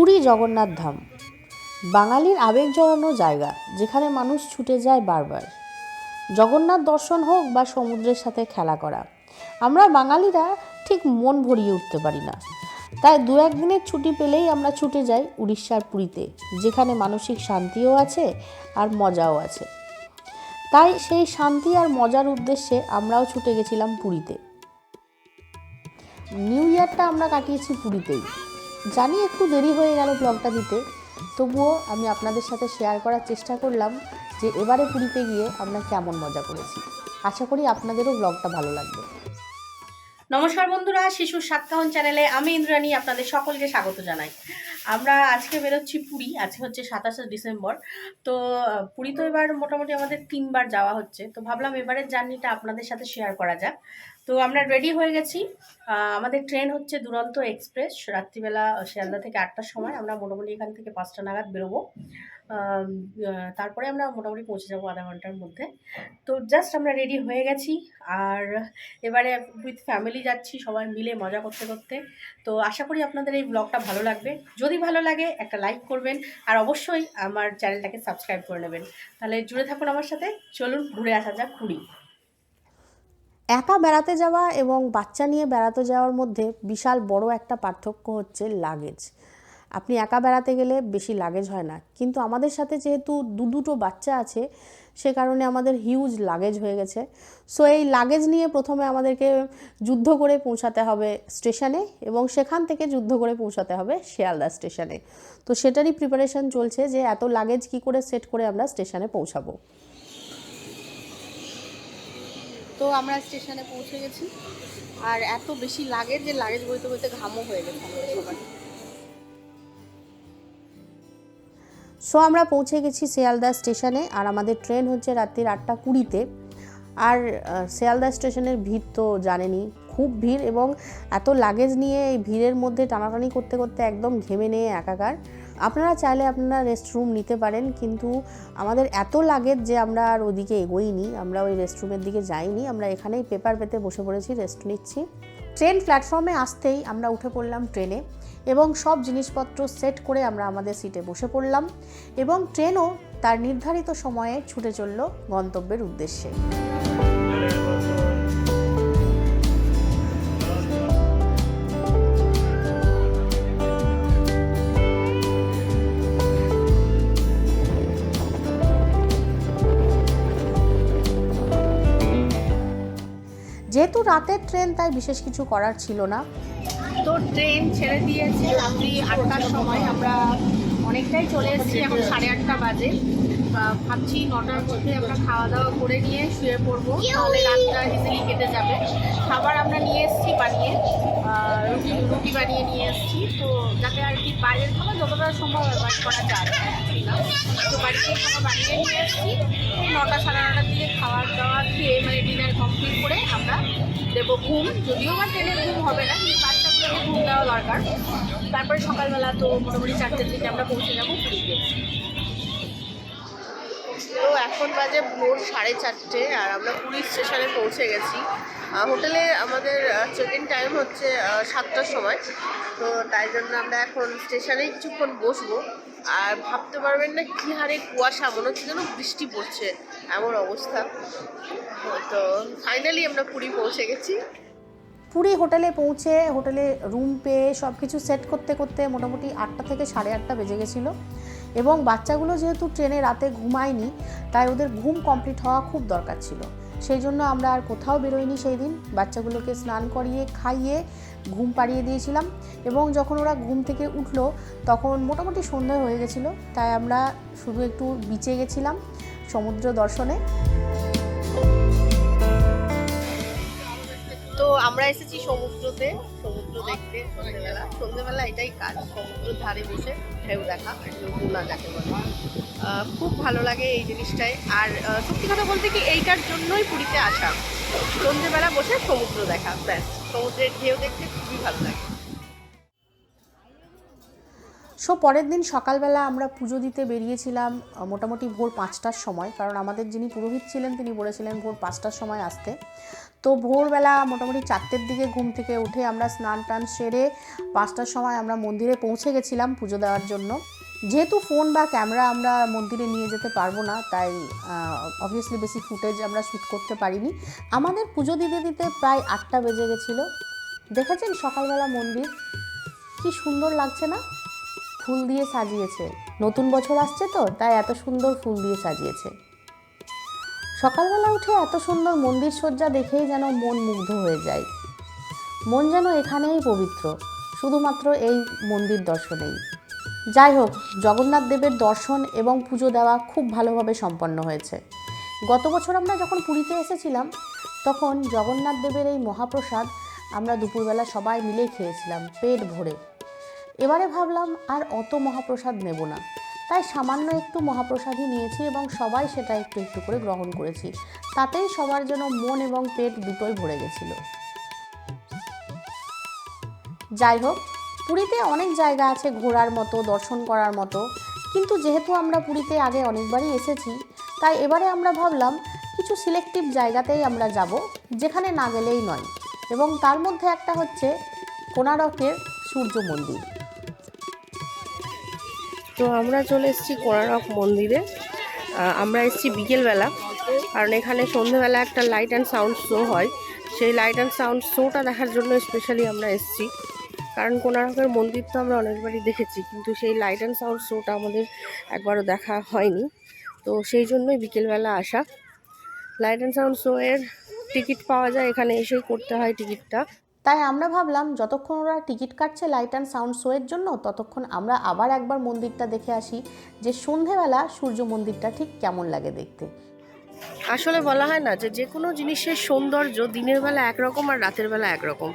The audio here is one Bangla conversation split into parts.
পুরী জগন্নাথ ধাম বাঙালির আবেগ জড়ানো জায়গা, যেখানে মানুষ ছুটে যায় বারবার। জগন্নাথ দর্শন হোক বা সমুদ্রের সাথে খেলা করা, আমরা বাঙালিরা ঠিক মন ভরিয়ে উঠতে পারি না। তাই দু একদিনের ছুটি পেলেই আমরা ছুটে যাই উড়িষ্যার পুরীতে, যেখানে মানসিক শান্তিও আছে আর মজাও আছে। তাই সেই শান্তি আর মজার উদ্দেশ্যে আমরাও ছুটে গেছিলাম পুরীতে। নিউ ইয়ারটা আমরা কাটিয়েছি পুরীতেই। জানি একটু দেরি হয়ে গেল ব্লগটা দিতে, তবুও আমি আপনাদের সাথে শেয়ার করার চেষ্টা করলাম যে এবারে পুরীতে গিয়ে আমরা কেমন মজা করেছি। আশা করি আপনাদেরও ব্লগটা ভালো লাগবে। নমস্কার বন্ধুরা, শিশুর সাতকাহন চ্যানেলে আমি ইন্দ্রাণী আপনাদের সকলকে স্বাগত জানাই। আমরা আজকে বেরোচ্ছি পুরী। আজকে হচ্ছে 27শে ডিসেম্বর। তো পুরী তো এবার মোটামুটি আমাদের 3বার যাওয়া হচ্ছে। তো ভাবলাম এবারের জার্নিটা আপনাদের সাথে শেয়ার করা যাক। তো আমরা রেডি হয়ে গেছি। আমাদের ট্রেন হচ্ছে দুরন্ত এক্সপ্রেস। রাত্রিবেলা শিয়ালদা থেকে 8টার সময়। আমরা মোটামুটি এখান থেকে 5টা নাগাদ বেরোবো। তারপরে আমরা মোটামুটি পৌঁছে যাবো আধা ঘন্টার মধ্যে। তো জাস্ট আমরা রেডি হয়ে গেছি। আর এবারে উইথ ফ্যামিলি যাচ্ছি, সবাই মিলে মজা করতে করতে। তো আশা করি আপনাদের এই ব্লগটা ভালো লাগবে। যদি ভালো লাগে একটা লাইক করবেন, আর অবশ্যই আমার চ্যানেলটাকে সাবস্ক্রাইব করে নেবেন। তাহলে জুড়ে থাকুন আমার সাথে। চলুন ঘুরে আসা যাক পুরী। একা বেড়াতে যাওয়া এবং বাচ্চা নিয়ে বেড়াতে যাওয়ার মধ্যে বিশাল বড় একটা পার্থক্য হচ্ছে লাগেজ। আপনি একা বেড়াতে গেলে বেশি লাগেজ হয় না, কিন্তু আমাদের সাথে যেহেতু দুটো বাচ্চা আছে, সে কারণে আমাদের হিউজ লাগেজ হয়ে গেছে। সো এই লাগেজ নিয়ে প্রথমে আমাদেরকে যুদ্ধ করে পৌঁছাতে হবে স্টেশনে, এবং সেখান থেকে যুদ্ধ করে পৌঁছাতে হবে শিয়ালদা স্টেশনে। তো সেটারই প্রিপারেশন চলছে যে এত লাগেজ কি করে সেট করে আমরা স্টেশনে পৌঁছাবো। তো আমরা স্টেশনে পৌঁছে গেছি, আর এত বেশি লাগেজ যে লাগেজ বইতে বইতে ঘামও হয়ে গেছে আমাদের সবার। সো আমরা পৌঁছে গেছি শিয়ালদা স্টেশনে, আর আমাদের ট্রেন হচ্ছে রাত্রির 8:20-তে। আর শিয়ালদা স্টেশনের ভিড় তো জানেনই, খুব ভিড়, এবং এত লাগেজ নিয়ে এই ভিড়ের মধ্যে টানাটানি করতে করতে একদম ঘেমে নিয়ে একাকার। আপনারা চাইলে আপনারা রেস্টরুম নিতে পারেন, কিন্তু আমাদের এত লাগেজ যে আমরা আর ওদিকে এগোইনি, আমরা ওই রেস্টরুমের দিকে যাইনি। আমরা এখানেই পেপার পেতে বসে পড়েছি, রেস্ট নিচ্ছি। ট্রেন প্ল্যাটফর্মে আসতেই আমরা উঠে পড়লাম ট্রেনে, এবং সব জিনিসপত্র সেট করে আমরা আমাদের সিটে বসে পড়লাম, এবং ট্রেনও তার নির্ধারিত সময়ে ছুটে চলল গন্তব্যের উদ্দেশ্যে। যেহেতু রাতের ট্রেন, তাই বিশেষ কিছু করার ছিল না। তো ট্রেন ছেড়ে দিয়েছে রাত্রি 8টার সময়। আমরা অনেকটাই চলে এসেছি, এখন 8:30 বাজে। ভাবছি 9টার মধ্যে আমরা খাওয়া দাওয়া করে নিয়ে শুয়ে পড়বো, তাহলে রাতটা ইজিলি কেটে যাবে। খাবার আমরা নিয়ে এসেছি বানিয়ে, রুটি বানিয়ে নিয়ে এসেছি। তো যাতে আর কি বাইরের খাবার যতটা সম্ভব অ্যাভয়েড করা যায় না, তো বাড়িতে খাবার বানিয়ে নিয়ে এসেছি। 9টা সাড়ে 9টার দিকে খাওয়া দাওয়া খেয়ে, মানে ডিনার কমপ্লিট করে আমরা দেবো ঘুম। যদিও বা ট্রেনের ঘুম হবে না, কিন্তু বাচ্চাগুলোকে ঘুম দেওয়া দরকার। তারপরে সকালবেলা তো মোটামুটি 4টের দিকে আমরা পৌঁছে যাবো পুরীতে। তো এখন বাজে ভোর 4:30, আর আমরা পুরী স্টেশনে পৌঁছে গেছি। হোটেলে আমাদের চেক ইন টাইম হচ্ছে 7টার সময়। তো তাই জন্য আমরা এখন স্টেশনে কিছুক্ষণ বসবো। আর ভাবতে পারবেন না কী হারে কুয়াশা, মনে হচ্ছে যেন বৃষ্টি পড়ছে, এমন অবস্থা। তো ফাইনালি আমরা পুরী পৌঁছে গেছি। পুরী হোটেলে পৌঁছে হোটেলে রুম পেয়ে সব কিছু সেট করতে করতে মোটামুটি 8টা থেকে 8:30 বেজে গেছিলো, এবং বাচ্চাগুলো যেহেতু ট্রেনে রাতে ঘুমায়নি, তাই ওদের ঘুম কমপ্লিট হওয়া খুব দরকার ছিল। সেই জন্য আমরা আর কোথাও বেরোইনি সেই দিন। বাচ্চাগুলোকে স্নান করিয়ে খাইয়ে ঘুম পাড়িয়ে দিয়েছিলাম, এবং যখন ওরা ঘুম থেকে উঠলো তখন মোটামুটি সন্ধ্যা হয়ে গেছিলো। তাই আমরা শুধু একটু বিচে গেছিলাম সমুদ্র দর্শনে। তো আমরা এসেছি সমুদ্র দেখতে। সন্ধ্যেবেলা এটাই কাজ, সমুদ্রের ধারে বসে ঢেউ দেখা, না যাকে বলে। খুব ভালো লাগে এই জিনিসটাই। আর সত্যি কথা বলতে কি, এইটার জন্যই পুরীতে আসা, সন্ধ্যেবেলা বসে সমুদ্র দেখা, ব্যাস। সমুদ্রের ঢেউ দেখতে খুবই ভালো লাগে। সো পরের দিন সকালবেলা আমরা পুজো দিতে বেরিয়েছিলাম মোটামুটি ভোর 5টার সময়, কারণ আমাদের যিনি পুরোহিত ছিলেন তিনি বলেছিলেন ভোর 5টার সময় আসতে। তো ভোরবেলা মোটামুটি 4টের দিকে ঘুম থেকে উঠে আমরা স্নান টান সেরে 5টার সময় আমরা মন্দিরে পৌঁছে গেছিলাম পুজো দেওয়ার জন্য। যেহেতু ফোন বা ক্যামেরা আমরা মন্দিরে নিয়ে যেতে পারবো না, তাই অবভিয়াসলি বেশি ফুটেজ আমরা শ্যুট করতে পারিনি। আমাদের পুজো দিতে দিতে প্রায় 8টা বেজে গেছিলো। দেখেছেন সকালবেলা মন্দির কি সুন্দর লাগছে না? ফুল দিয়ে সাজিয়েছে, নতুন বছর আসছে তো তাই এত সুন্দর ফুল দিয়ে সাজিয়েছে। সকালবেলা উঠে এত সুন্দর মন্দির সজ্জা দেখেই যেন মন মুগ্ধ হয়ে যায়। মন যেন এখানেই পবিত্র, শুধুমাত্র এই মন্দির দর্শনেই। যাই হোক, জগন্নাথ দেবের দর্শন এবং পুজো দেওয়া খুব ভালোভাবে সম্পন্ন হয়েছে। গত বছর আমরা যখন পুরীতে এসেছিলাম তখন জগন্নাথ দেবের এই মহাপ্রসাদ আমরা দুপুরবেলা সবাই মিলে খেয়েছিলাম পেট ভরে। এবারে ভাবলাম আর অত মহাপ্রসাদ নেব না, তাই সামান্য একটু মহাপ্রসাদই নিয়েছি এবং সবাই সেটা একটু একটু করে গ্রহণ করেছি। তাতেই সবার যেন মন এবং পেট দুটোই ভরে গেছিল। যাই হোক, পুরীতে অনেক জায়গা আছে ঘোরার মতো, দর্শন করার মতো, কিন্তু যেহেতু আমরা পুরীতে আগে অনেকবারই এসেছি তাই এবারে আমরা ভাবলাম কিছু সিলেক্টিভ জায়গাতেই আমরা যাব, যেখানে না গেলেই নয়। এবং তার মধ্যে একটা হচ্ছে কোণারকের সূর্য মন্দির। তো আমরা চলে এসেছি কোণারক মন্দিরে। আমরা এসেছি বিকেলবেলা, কারণ এখানে সন্ধ্যেবেলা একটা লাইট অ্যান্ড সাউন্ড শো হয়। সেই লাইট অ্যান্ড সাউন্ড শোটা দেখার জন্য স্পেশালি আমরা এসেছি। কারণ কোণারকের মন্দির তো আমরা অনেকবারই দেখেছি, কিন্তু সেই লাইট অ্যান্ড সাউন্ড শোটা আমাদের একবারও দেখা হয়নি। তো সেই জন্যই বিকেলবেলা আসা। লাইট অ্যান্ড সাউন্ড শো এর টিকিট পাওয়া যায়, এখানে এসেই করতে হয় টিকিটটা। তাই আমরা ভাবলাম যতক্ষণ ওরা টিকিট কাটছে লাইট অ্যান্ড সাউন্ড শোয়ের জন্য, ততক্ষণ আমরা আবার একবার মন্দিরটা দেখে আসি যে সন্ধেবেলা সূর্য মন্দিরটা ঠিক কেমন লাগে দেখতে। আসলে বলা হয় না যে কোনো জিনিসের সৌন্দর্য দিনের বেলা একরকম আর রাতের বেলা একরকম।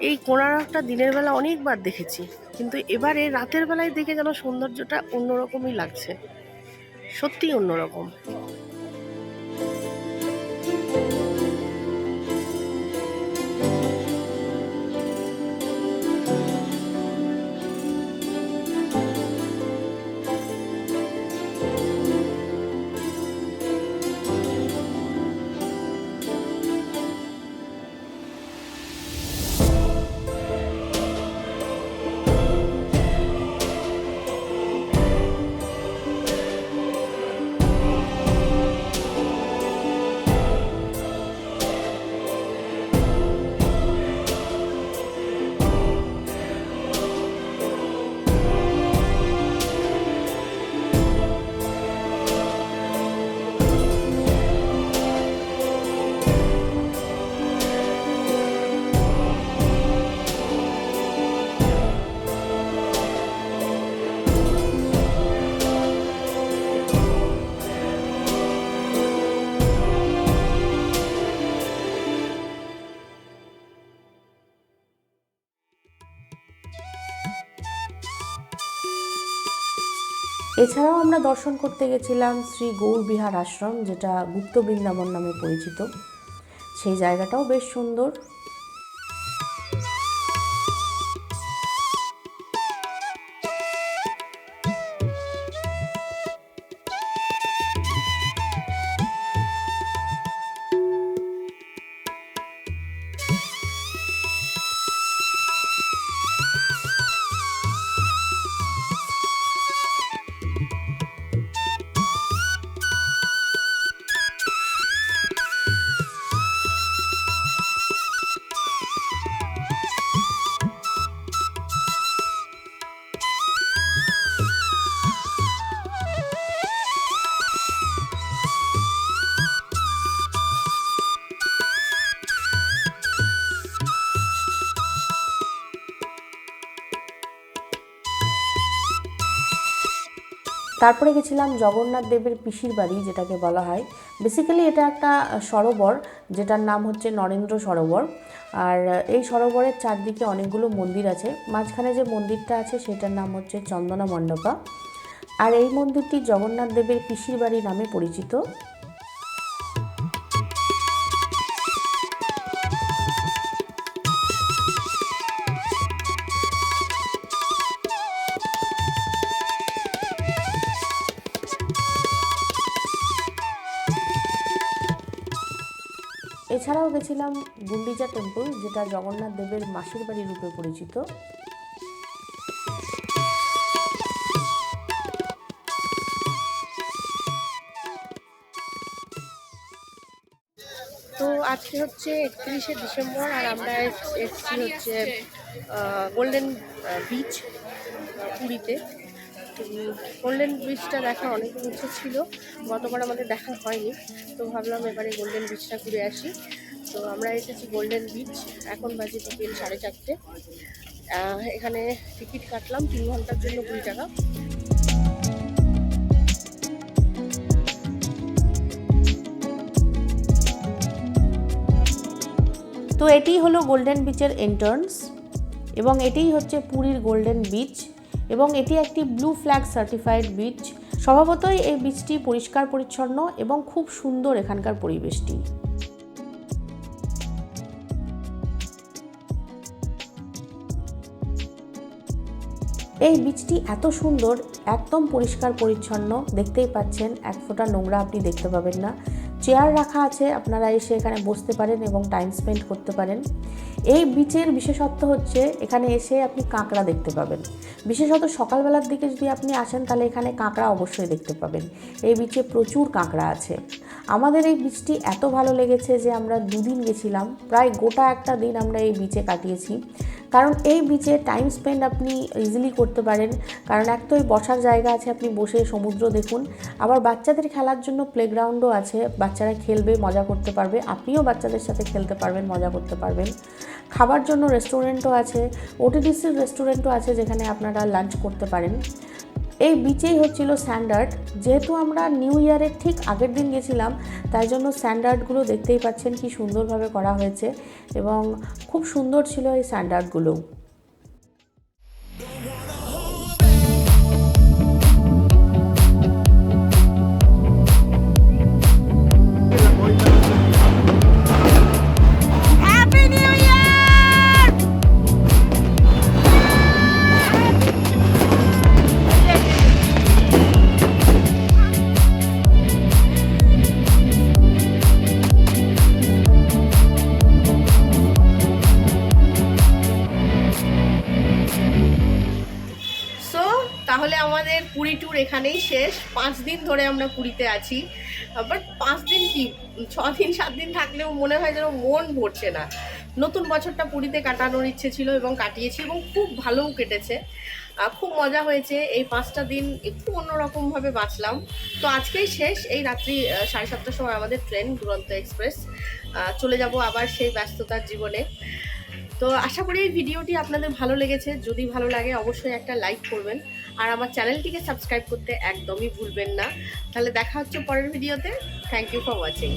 এই কোণারকটা দিনের বেলা অনেকবার দেখেছি, কিন্তু এবারে রাতের বেলায় দেখে যেন সৌন্দর্যটা অন্যরকমই লাগছে, সত্যিই অন্যরকম। এছাড়াও আমরা দর্শন করতে গেছিলাম শ্রী গৌর বিহার আশ্রম, যেটা গুপ্ত বৃন্দাবন নামে পরিচিত। সেই জায়গাটাও বেশ সুন্দর। তারপরে গেছিলাম জগন্নাথ দেবের পিসির বাড়ি, যেটাকে বলা হয়। বেসিক্যালি এটা একটা সরোবর, যেটার নাম হচ্ছে নরেন্দ্র সরোবর। আর এই সরোবরের চারদিকে অনেকগুলো মন্দির আছে। মাঝখানে যে মন্দিরটা আছে সেটার নাম হচ্ছে চন্দনা মণ্ডপা। আর এই মন্দিরটি জগন্নাথ দেবের পিসির বাড়ি নামে পরিচিত। এছাড়াও গেছিলাম গুন্ডিচা টেম্পল, যেটা জগন্নাথ দেবের মাসির বাড়ি রূপে পরিচিত। তো আজকে হচ্ছে 31শে ডিসেম্বর, আর আমরা এসেছি হচ্ছে গোল্ডেন বিচ পুরীতে। গোল্ডেন বিচটা দেখা অনেক ইচ্ছে ছিল, গতবার আমাদের দেখা হয়নি, তো ভাবলাম এবারে গোল্ডেন বিচটা ঘুরে আসি। তো আমরা এসেছি গোল্ডেন বিচ, এখন বাজে বিকেল 4:30। এখানে টিকিট কাটলাম 3 ঘন্টার জন্য 20 টাকা। তো এটিই হলো গোল্ডেন বিচের এন্ট্রান্স, এবং এটিই হচ্ছে পুরীর গোল্ডেন বিচ, এবং এটি একটি ব্লু ফ্ল্যাগ সার্টিফাইড বিচ। স্বভাবতই এই বিচটি পরিষ্কার পরিচ্ছন্ন এবং খুব সুন্দর এখানকার পরিবেশটি। এই বিচটি এত সুন্দর, একদম পরিষ্কার পরিচ্ছন্ন, দেখতেই পাচ্ছেন এক ফোঁটা নোংরা আপনি দেখতে পাবেন না। চেয়ার রাখা আছে, আপনারা এসে এখানে বসতে পারেন এবং টাইম স্পেন্ড করতে পারেন। এই বিচের বিশেষত্ব হচ্ছে এখানে এসে আপনি কাঁকড়া দেখতে পাবেন। বিশেষত সকালবেলার দিকে যদি আপনি আসেন তাহলে এখানে কাঁকড়া অবশ্যই দেখতে পাবেন। এই বিচে প্রচুর কাঁকড়া আছে। আমাদের এই বিচটি এত ভালো লেগেছে যে আমরা 2 দিন গেছিলাম, প্রায় গোটা একটা দিন আমরা এই বিচে কাটিয়েছি। কারণ এই বিচে টাইম স্পেন্ড আপনি ইজিলি করতে পারেন, কারণ এক তো বসার জায়গা আছে, আপনি বসে সমুদ্র দেখুন, আবার বাচ্চাদের খেলার জন্য প্লেগ্রাউন্ডও আছে, বাচ্চারা খেলবে, মজা করতে পারবে, আপনিও বাচ্চাদের সাথে খেলতে পারবেন, মজা করতে পারবেন। খাবার জন্য রেস্টুরেন্টও আছে, ওটিডিসির রেস্টুরেন্টও আছে, যেখানে আপনারা লাঞ্চ করতে পারেন। এই বিচেই হচ্ছিল স্যান্ডার্ড। যেহেতু আমরা নিউ ইয়ারের ঠিক আগের দিন গেছিলাম, তাই জন্য স্যান্ডার্ডগুলো দেখতেই পাচ্ছেন কি সুন্দরভাবে করা হয়েছে, এবং খুব সুন্দর ছিল এই স্যান্ডার্ডগুলো। তাহলে আমাদের পুরী ট্যুর এখানেই শেষ। 5 দিন ধরে আমরা পুরীতে আছি, বাট 5 দিন কি 6 দিন 7 দিন থাকলেও মনে হয় যেন মন ভরছে না। নতুন বছরটা পুরীতে কাটানোর ইচ্ছে ছিল এবং কাটিয়েছি, এবং খুব ভালোও কেটেছে, খুব মজা হয়েছে। এই 5টা দিন একটু অন্যরকমভাবে বাঁচলাম। তো আজকেই শেষ, এই রাত্রি 7:30টার সময় আমাদের ট্রেন দুরন্ত এক্সপ্রেস, চলে যাব আবার সেই ব্যস্ততার জীবনে। তো আশা করি এই ভিডিওটি আপনাদের ভালো লেগেছে। যদি ভালো লাগে অবশ্যই একটা লাইক করবেন, আর আমার চ্যানেলটিকে সাবস্ক্রাইব করতে একদমই ভুলবেন না। তাহলে দেখা হচ্ছে পরের ভিডিওতে। Thank you for watching.